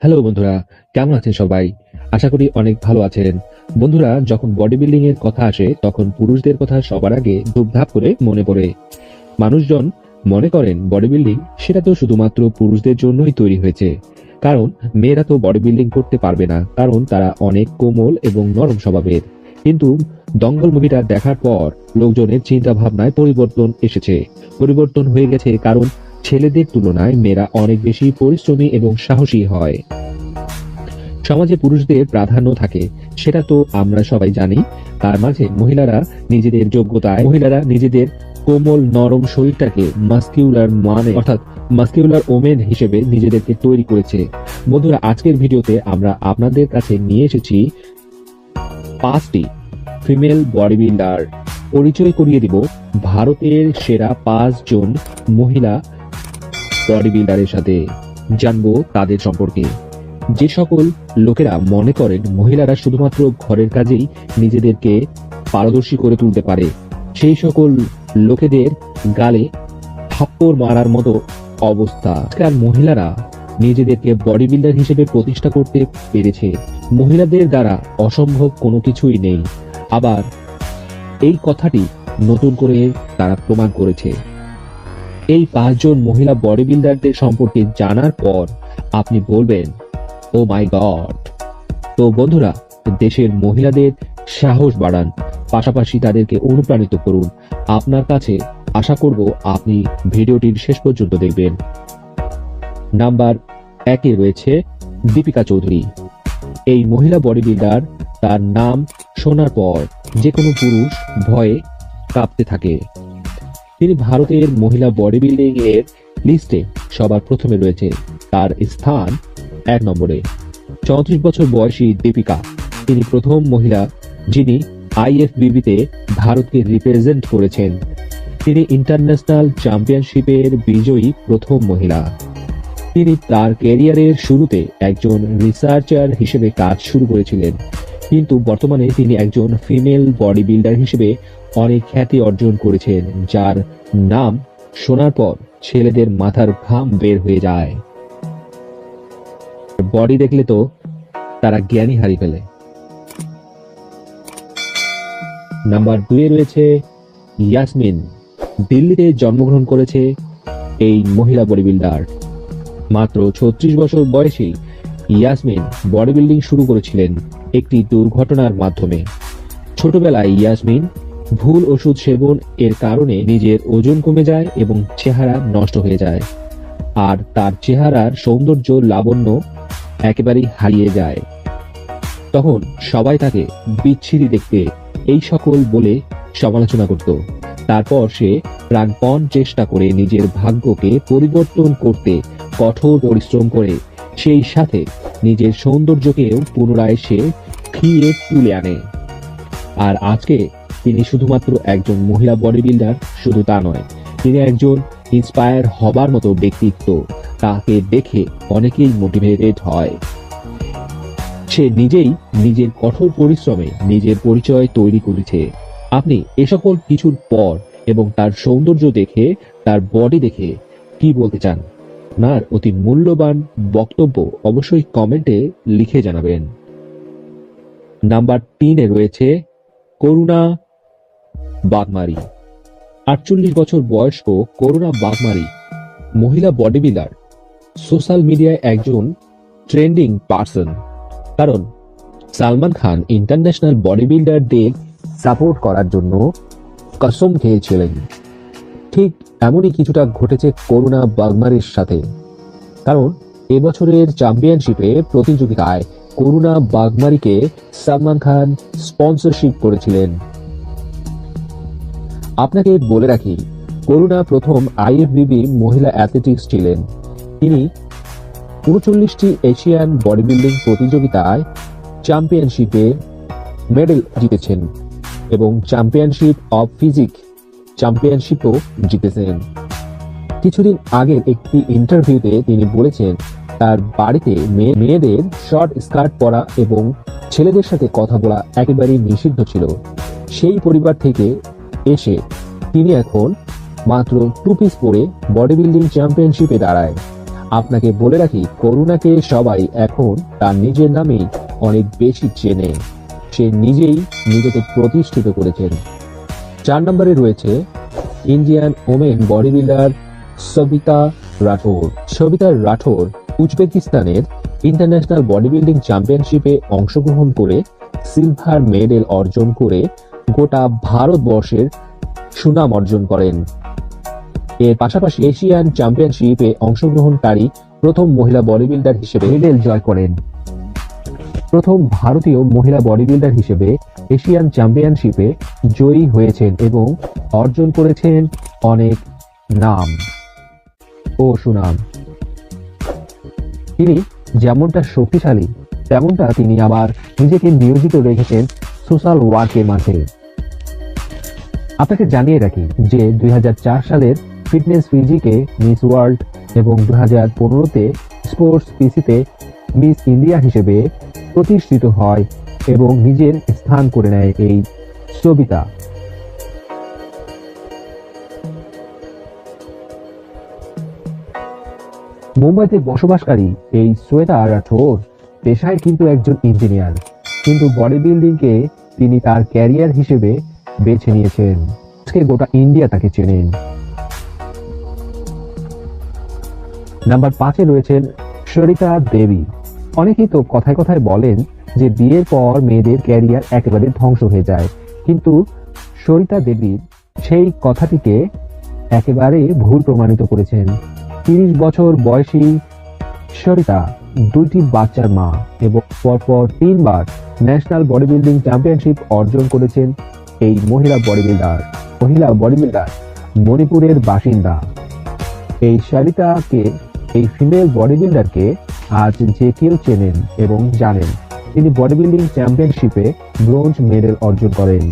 Hello বন্ধুরা, কেমন আছেন সবাই? আশা করি অনেক ভালো আছেন। বন্ধুরা, যখন বডি বিল্ডিং এর কথা আসে তখন পুরুষদের কথা সবার আগে ধুপধাপ করে মনে পড়ে। মানুষজন মনে করেন বডি বিল্ডিং সেটা তো শুধুমাত্র পুরুষদের জন্যই তৈরি হয়েছে, কারণ মেয়েরা তো বডি বিল্ডিং করতে পারবে না, কারণ তারা অনেক কোমল এবং নরম স্বভাবের। কিন্তু দঙ্গল মুভিটা দেখার পর লোকজনের চিন্তা ভাবনায় পরিবর্তন এসেছে। পরিবর্তন হয়ে গেছে কারণ ছেলেদের তুলনায় মেয়েরা অনেক বেশি পরিশ্রমী এবং সাহসী হয়। সমাজে পুরুষদের প্রাধান্য থাকে, সেটা তো আমরা সবাই জানি। তার মাঝে মহিলারা নিজেদের কোমল নরম শরীরটাকে মাস্কিউলার ওমেন হিসেবে নিজেদেরকে তৈরি করেছে। বন্ধুরা, আজকের ভিডিওতে আমরা আপনাদের কাছে নিয়ে এসেছি 5টি ফিমেল বডি বিল্ডার। পরিচয় করিয়ে দিব ভারতের সেরা 5 জন মহিলা বডি বিল্ডারের সাথে। জানবো তাদের সম্পর্কে। যে সকল লোকেরা মনে করেন মহিলারা শুধুমাত্র ঘরের কাজেই নিজেদেরকে পারদর্শী করে তুলতে পারে, সেই সকল লোকেদের গালে থাপ্পড় মারার মতো অবস্থা। আজকাল মহিলারা নিজেদেরকে বডি বিল্ডার হিসেবে প্রতিষ্ঠা করতে পেরেছে। মহিলাদের দ্বারা অসম্ভব কোনো কিছুই নেই। আবার এই কথাটি নতুন করে তারা প্রমাণ করেছে। এই 5 জন মহিলা বডি বিল্ডারদের সম্পর্কে জানার পর আপনি বলবেন, ও মাই গড। তো বন্ধুরা, দেশের মহিলাদের সাহস বাড়ান, পাশাপাশি তাদেরকে অনুপ্রাণিত করুন। আপনার কাছে আশা করব আপনি ভিডিওটির শেষ পর্যন্ত দেখবেন। নাম্বার 1-এ রয়েছে দীপিকা চৌধুরী। এই মহিলা বডি বিল্ডার, তার নাম শোনার পর যে কোনো পুরুষ ভয়ে কাঁপতে থাকে। তিনি ভারতের মহিলা বডি বিল্ডিং এর লিস্টে সবার প্রথমে রয়েছে। তার স্থান 1 নম্বরে। 34 বছর বয়সী দীপিকা, তিনি প্রথম মহিলা যিনি আইএফবিবিতে ভারতকে রিপ্রেজেন্ট করেছেন। তিনি ইন্টারন্যাশনাল চ্যাম্পিয়নশিপের বিজয়ী প্রথম মহিলা। তিনি তার ক্যারিয়ারের শুরুতে একজন রিসার্চার হিসেবে কাজ শুরু করেছিলেন, কিন্তু বর্তমানে তিনি একজন ফিমেল বডি বিল্ডার হিসেবে অনেক খ্যাতি অর্জন করেছেন, যার নাম শোনার পর ছেলেদের মাথার ঘাম বের হয়ে যায়। বডি দেখলে তো তারা জ্ঞানই হারিয়ে ফেলে। নাম্বার 2-এ রয়েছে ইয়াসমিন। দিল্লিতে জন্মগ্রহণ করেছে এই মহিলা বডি বিল্ডার। মাত্র 36 বছর বয়সে ইয়াসমিন বডি বিল্ডিং শুরু করেছিলেন একটি দুর্ঘটনার মাধ্যমে। ছোটবেলায় ইয়াসমিন ভুল ওষুধ সেবন এর কারণে নিজের ওজন কমে যায় এবং চেহারা নষ্ট হয়ে যায়, আর তার চেহারার সৌন্দর্য লাবণ্য একেবারেই হারিয়ে যায়। তখন সবাই তাকে বিচ্ছিরি দেখতে এই সকল বলে সমালোচনা করত। তারপর সে প্রাণপণ চেষ্টা করে নিজের ভাগ্যকে পরিবর্তন করতে কঠোর পরিশ্রম করে, সেই সাথে নিজের সৌন্দর্যকেও পুনরায় সে ফিরিয়ে তুলে আনে। আর আজকে তিনি শুধুমাত্র একজন মহিলা বডি বিল্ডার, শুধু তা নয়, তিনি একজন ইন্সপায়ার হবার মতো ব্যক্তিত্ব। তাকে দেখে অনেকেই মোটিভেটেড হয়। সে নিজেই নিজের কঠোর পরিশ্রমে নিজের পরিচয় তৈরি করেছে। আপনি এ সকল কিছুর পর এবং তার সৌন্দর্য দেখে, তার বডি দেখে কি বলতে চান? আপনার অতি মূল্যবান বক্তব্য অবশ্যই কমেন্টে লিখে জানাবেন। নাম্বার 3-এ রয়েছে করুণা বাগমারি। 48 বছর বয়স্ক করুণা বাগমারি মহিলা বডি বিল্ডার, সোশ্যাল মিডিয়ায় একজন ট্রেন্ডিং পার্সন, কারণ Salman Khan international body বিল্ডারদের support করার জন্য কসম খেয়েছিলেন। ঠিক এমনই কিছুটা ঘটেছে করুণা বাগমারির সাথে, কারণ এবছরের চ্যাম্পিয়নশিপে প্রতিযোগিতায় করুণা বাগমারিকে সালমান খান স্পন্সরশিপ করেছিলেন। আপনাকে বলে রাখি, করুণা প্রথম আইএফবিবি মহিলা অ্যাথলেটিক্স ছিলেন। তিনি 39টি এশিয়ান বডি বিল্ডিং প্রতিযোগিতায় চ্যাম্পিয়নশিপে মেডেল জিতেছেন এবং চ্যাম্পিয়নশিপ অফ ফিজিক চ্যাম্পিয়নশিপও জিতেছেন। কিছুদিন আগে একটি ইন্টারভিউতে তিনি বলেছেন, তার বাড়িতে মেয়েদের শর্ট স্কার্ট পরা এবং ছেলেদের সাথে কথা বলা একেবারেই নিষিদ্ধ ছিল। সেই পরিবার থেকে এসে তিনি এখন মাত্র 2 পিস পরে বডি বিল্ডিং চ্যাম্পিয়নশিপে দাঁড়ায়। আপনাকে বলে রাখি, করুণাকে সবাই এখন তার নিজের নামেই অনেক বেশি চেনে। সে নিজেই নিজেকে প্রতিষ্ঠিত করেছেন। 4 নম্বরে রয়েছে Indian women body builder Savita Rathore. Savita Rathore উজবেকিস্তানের ইন্টারন্যাশনাল বডি বিল্ডিং চ্যাম্পিয়নশিপে অংশগ্রহণ করে সিলভার মেডেল অর্জন করে গোটা ভারতবর্ষের সুনাম অর্জন করেন। এর পাশাপাশি এশিয়ান চ্যাম্পিয়নশিপে অংশগ্রহণকারী প্রথম মহিলা বডি বিল্ডার হিসেবে মেডেল জয় করেন। প্রথম ভারতীয় মহিলা বডি বিল্ডার হিসেবে এশিয়ান চ্যাম্পিয়নশিপে জয়ী হয়েছেন এবং অর্জন করেছেন অনেক নাম ও সুনাম। তিনি যেমনটা শক্তিশালী, তেমনটা তিনি আবার নিজেকে নিয়োজিত রেখেছেন সোশ্যাল ওয়ার্কের মাঝে। আপনাকে জানিয়ে রাখি যে 2004 সালের ফিটনেস ফিজিকে মিস ওয়ার্ল্ড এবং 2015তে স্পোর্টস পিসিতে মিস ইন্ডিয়া হিসেবে প্রতিষ্ঠিত হয় এবং নিজের স্থান করে নেয় এই সবিতা। মুম্বাইতে বসবাসকারী এই শ্বেতা রাঠোর পেশায় কিন্তু একজন ইঞ্জিনিয়ার, কিন্তু বডি বিল্ডিং কে তিনি তার ক্যারিয়ার হিসেবে বেছে নিয়েছেন। আজকে গোটা ইন্ডিয়া তাকে চেনেন। নাম্বার 5-এ রয়েছেন সরিতা দেবী। অনেকেই তো কথায় কথায় বলেন যে বিয়ের পর মেয়েদের ক্যারিয়ার একেবারে ধ্বংস হয়ে যায়, কিন্তু সরিতা দেবী সেই কথাটিকে একেবারে ভুল প্রমাণিত করেছেন। 30 বছর বয়সী সরিতা 2টি বাচ্চার মা এবং পরপর 3 বার ন্যাশনাল বডি বিল্ডিং চ্যাম্পিয়নশিপ অর্জন করেছেন। এই মহিলা বডি বিল্ডার মণিপুরের বাসিন্দা। এই সরিতাকে, এই ফিমেল বডি বিল্ডারকে আজ যে কেউ চেনেন এবং জানেন। তিনি বডি বিল্ডিং চ্যাম্পিয়নশিপে ব্রোঞ্জ মেডেল অর্জন করেন।